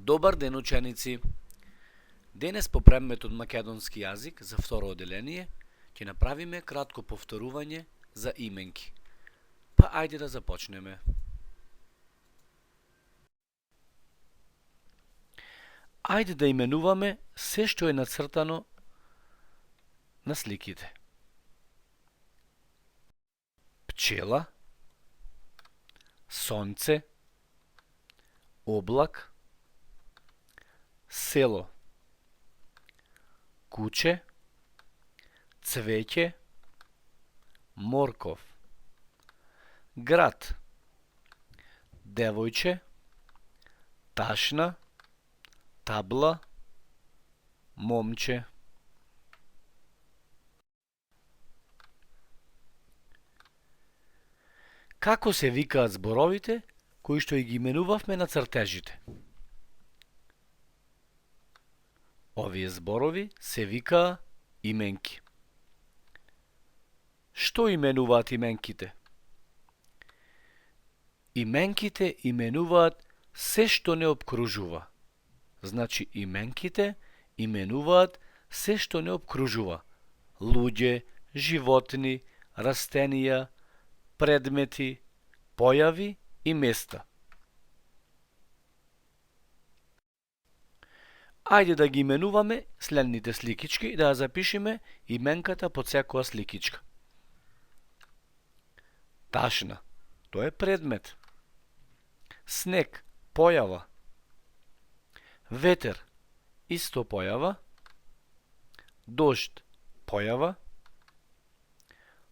Добар ден, ученици! Денес по предметот македонски јазик за второ оделение ќе направиме кратко повторување за именки. Па ајде да започнеме. Ајде да именуваме се што е нацртано на сликите. Пчела, сонце, облак, село, куќе, цвеќе, морков, град, девојче, ташна, табла, момче. Како се викаат зборовите кои што и ги именувавме на цртежите? Овие зборови се викаа именки. Што именуваат именките? Именките именуваат се што не обкружува. Значи именките именуваат се што не обкружува. Луѓе, животни, растенија, предмети, појави и места. Ајде да ги именуваме следните сликички и да ја запишеме именката под секоја сликичка. Ташна, тоа е предмет. Снег, појава. Ветер, исто појава. Дожд, појава.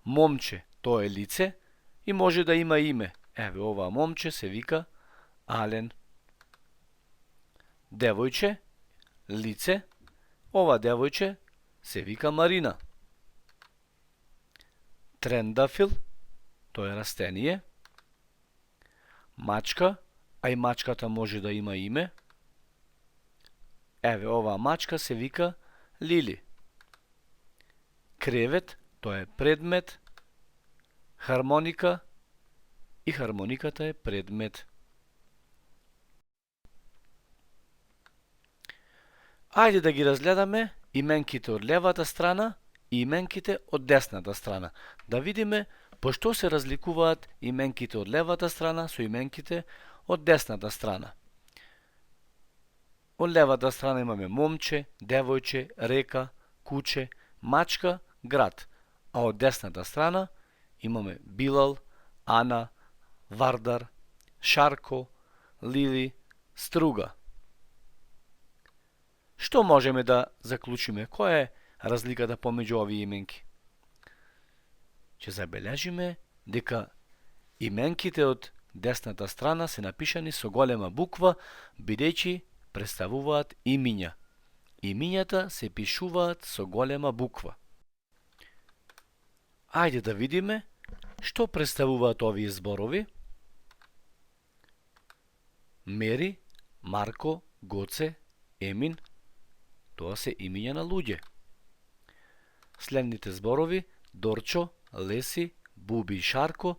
Момче, тоа е лице и може да има име. Еве, ова момче се вика Ален. Девојче, лице, ова девојче се вика Марина. Трендафил, тоа е растение. Мачка, а и мачката може да има име. Еве, оваа мачка се вика Лили. Кревет, тоа е предмет. Хармоника, и хармониката е предмет. Ајде да ги разгледаме именките од левата страна и именките од десната страна. Да видиме по што се разликуваат именките од левата страна со именките од десната страна. Од левата страна имаме момче, девојче, река, куќе, мачка, град. А од десната страна имаме Билал, Ана, Вардар, Шарко, Лили, Струга. Што можеме да заклучиме? Која е разликата помеѓу овие именки? Ќе забележиме дека именките од десната страна се напишани со голема буква, бидејќи представуваат имиња. Имињата се пишуваат со голема буква. Ајде да видиме што представуваат овие зборови. Мери, Марко, Гоце, Емин, тоа се имиња на луѓе. Следните зборови Дорчо, Леси, Буби и Шарко,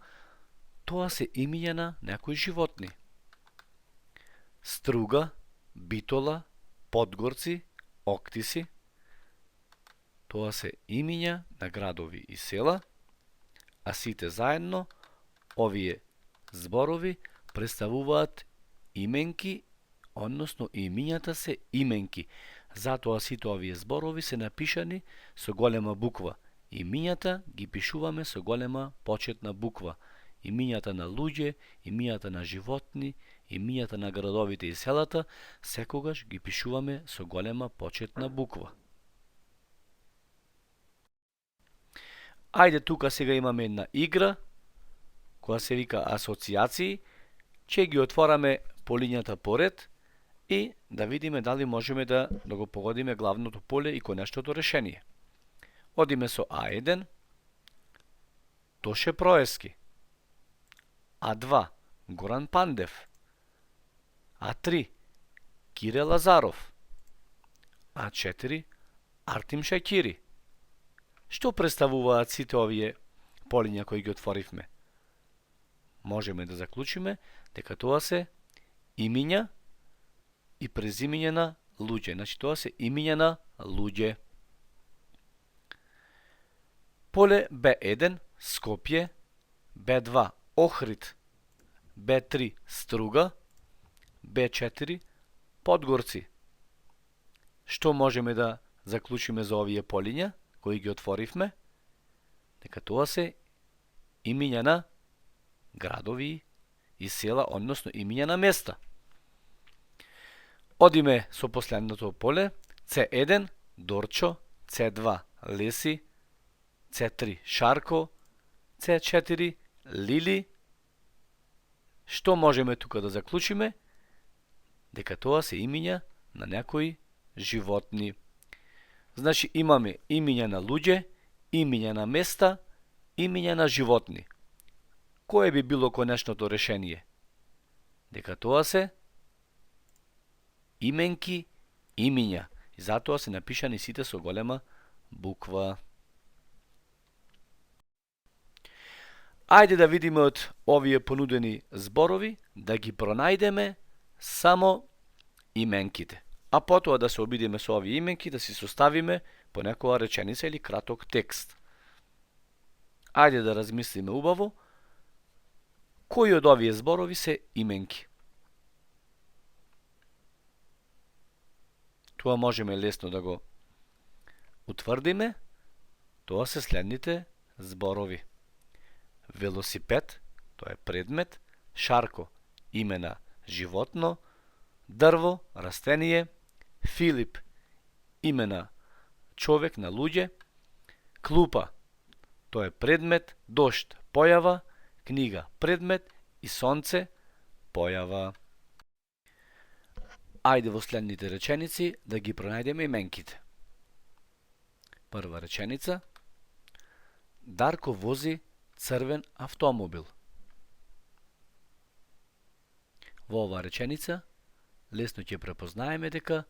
тоа се имиња на некои животни. Струга, Битола, Подгорци, Октиси, тоа се имиња на градови и села, а сите заедно овие зборови представуваат именки, односно имињата се именки. Затоа сите овие зборови се напишани со голема буква. Имињата ги пишуваме со голема почетна буква. Имињата на луѓе, имињата на животни, имињата на градовите и селата, секогаш ги пишуваме со голема почетна буква. Ајде тука сега имаме една игра, која се вика асоцијации. Ќе ги отвораме полињата поред и да видиме дали можеме да го погодиме главното поле и конечното решение. Одиме со А1, Тоше Проески. А2, Горан Пандев. А3, Кире Лазаров. А4, Артим Шакири. Што представуваат сите овие полиња кои ги отворивме? Можеме да заклучиме дека тоа се имиња и презимење на луѓе. Значи тоа се имиња на луѓе. Поле Б1 Скопје, Б2 Охрид, Б3 Струга, Б4 Подгорци. Што можеме да заклучиме за овие полиња кои ги отворивме? Дека тоа се имиња на градови и села, односно имиња на места. Одиме со последното поле. C1 Дорчо, C2 Леси, C3 Шарко, C4 Лили. Што можеме тука да заклучиме? Дека тоа се имиња на некои животни. Значи имаме имиња на луѓе, имиња на места, имиња на животни. Кое би било конечното решение? Дека тоа се именки, имиња. И затоа се напишани сите со голема буква. Ајде да видиме од овие понудени зборови, да ги пронајдеме само именките. А потоа да се обидиме со овие именки, да си составиме по некоја реченица или краток текст. Ајде да размислиме убаво, кои од овие зборови се именки. Тоа можеме лесно да го утврдиме. Тоа се следните зборови. Велосипед, тоа е предмет. Шарко, име на животно. Дрво, растение. Филип, име на човек, на луѓе. Клупа, тоа е предмет. Дожд, појава. Книга, предмет. И сонце, појава. Ајде во следните реченици да ги пронајдеме именките. Прва реченица. Дарко вози црвен автомобил. Во оваа реченица лесно ќе препознаеме дека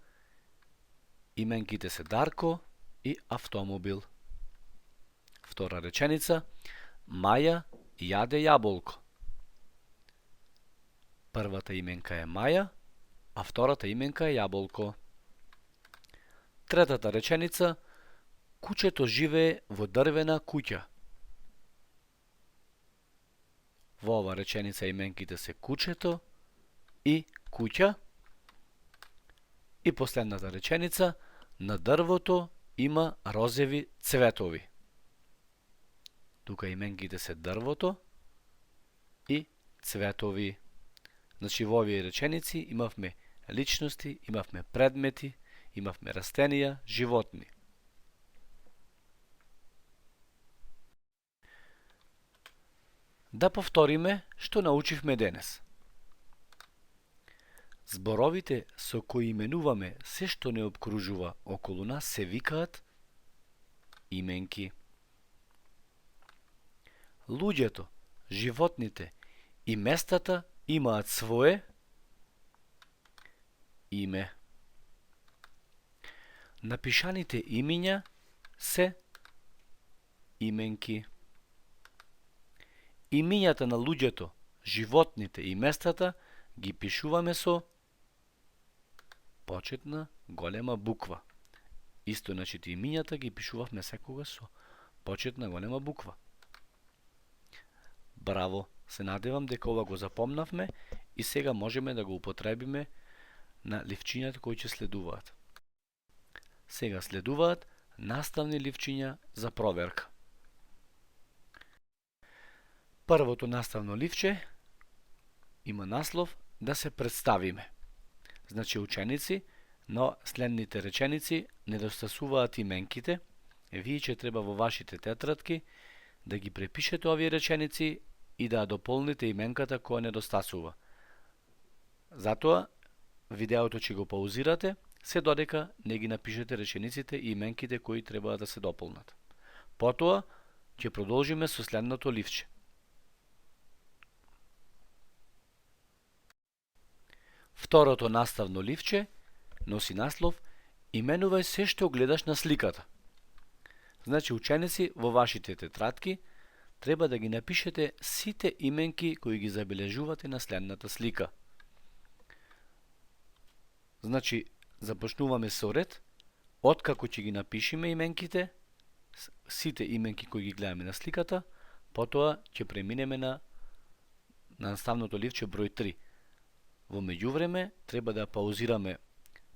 именките се Дарко и автомобил. Втора реченица. Маја јаде јаболко. Првата именка е Маја, а втората именка е јаболко. Третата реченица. Кучето живее во дрвена куќа. Во ова реченица именките се кучето и куќа. И последната реченица. На дрвото има розеви цветови. Тука именките се дрвото и цветови. Значи во овие реченици имавме личности, имавме предмети, имавме растенија, животни. Да повториме што научивме денес. Зборовите со кои именуваме се што не обкружува околу нас се викаат именки. Луѓето, животните и местата имаат свое име. Напишаните имиња се именки. Имињата на луѓето, животните и местата ги пишуваме со почетна голема буква. Исто, значи, имињата ги пишувавме секогаш со почетна голема буква. Браво! Се надевам дека ова го запомнавме и сега можеме да го употребиме на ливчињата кои ќе следуваат. Сега следуваат наставни ливчиња за проверка. Првото наставно ливче има наслов да се представиме. Значи, ученици, но следните реченици недостасуваат именките. Вие ќе треба во вашите тетрадки да ги препишете овие реченици и да дополните именката која недостасува. Затоа, видеото ќе го паузирате, се додека не ги напишете речениците и именките кои треба да се дополнат. Потоа, ќе продолжиме со следното ливче. Второто наставно ливче носи наслов Именувај се што гледаш на сликата. Значи, ученици, во вашите тетрадки треба да ги напишете сите именки кои ги забележувате на следната слика. Значи, започнуваме со ред, откако ќе ги напишеме именките, сите именки кои ги гледаме на сликата, потоа ќе преминеме на наставното ливче број 3. Во меѓувреме, треба да паузираме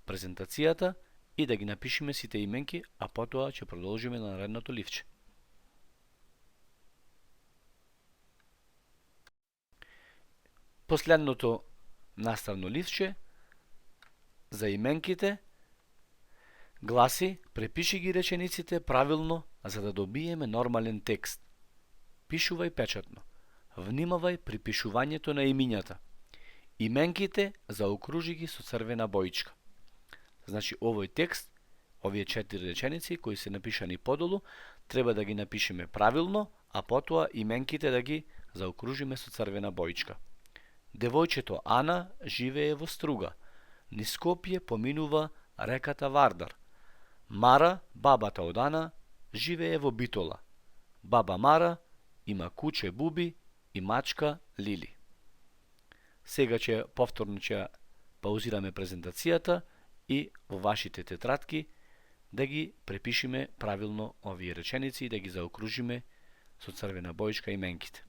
презентацијата и да ги напишеме сите именки, а потоа ќе продолжиме на наредното ливче. Последното наставно ливче за именките гласи: препиши ги речениците правилно за да добиеме нормален текст. Пишувај печатно. Внимавај при пишувањето на имињата. Именките заокружи ги со црвена боичка. Значи, овој текст, овие 4 реченици кои се напишани подолу, треба да ги напишеме правилно, а потоа именките да ги заокружиме со црвена боичка. Девојчето Ана живее во Струга. Низ Скопје поминува реката Вардар. Мара, бабата од Ана, живее во Битола. Баба Мара има куче Буби и мачка Лили. Сега повторно ќе паузираме презентацијата и во вашите тетрадки да ги препишеме правилно овие реченици и да ги заокружиме со црвена боичка именките.